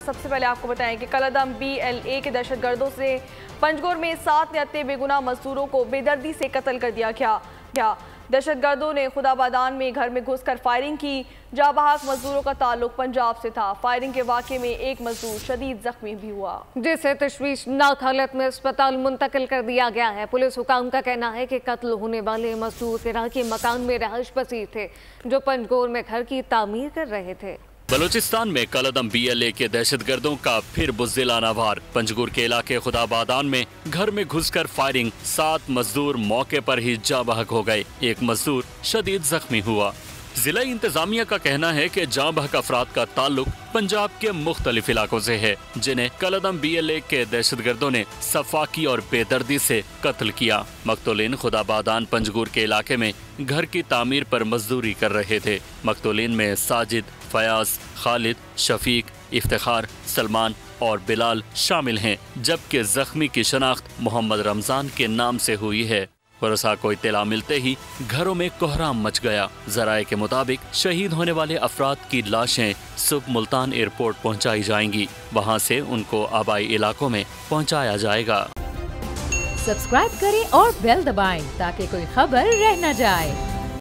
सबसे पहले आपको बताएं कि कलअदम BLA के दहशतगर्दों से पंजगोर में 7 निहत्ते बेगुनाह मजदूरों को बेदर्दी से कत्ल कर दिया गया। दहशतगर्दों ने खुदाबादान में घर में घुसकर फायरिंग की। जाबाहक मजदूरों का ताल्लुक पंजाब से था। फायरिंग के वाक़े में एक मजदूर शदीद जख्मी भी हुआ, जिसे तशवीशनाक हालत में अस्पताल मुंतकिल कर दिया गया है। पुलिस हुकाम का कहना है कि कत्ल होने वाले मजदूर इराकी मकान में रहायश पसीर थे जो पंजगोर में घर की तामीर कर रहे थे। बलूचिस्तान में कलअदम BLA के दहशतगर्दों का फिर बुज़दिलाना वार। पंजगुर के इलाके खुदाबादान में घर में घुसकर फायरिंग, 7 मजदूर मौके पर ही जाँ बहक हो गए, एक मजदूर शदीद जख्मी हुआ। जिला इंतजामिया का कहना है कि जाँ बहक अफराद का ताल्लुक पंजाब के मुख्तलिफ इलाकों से है, जिन्हें कलअदम BLA के दहशतगर्दों ने सफाकी और बेदर्दी से कत्ल किया। मकतूलीन खुदाबादान पंजगुर के इलाके में घर की तामीर पर मजदूरी कर रहे थे। मकतूलीन में साजिद, फयाज, खालिद, शफीक, इफ्तिखार, सलमान और बिलाल शामिल हैं, जबकि जख्मी की शनाख्त मोहम्मद रमजान के नाम से हुई है। पुरसा को इत्तला मिलते ही घरों में कोहराम मच गया। जराए के मुताबिक शहीद होने वाले अफराद की लाशें सुबह मुल्तान एयरपोर्ट पहुंचाई जाएंगी, वहां से उनको आबाई इलाकों में पहुंचाया जाएगा। सब्सक्राइब करें और बेल दबाएं ताकि कोई खबर रह न जाए।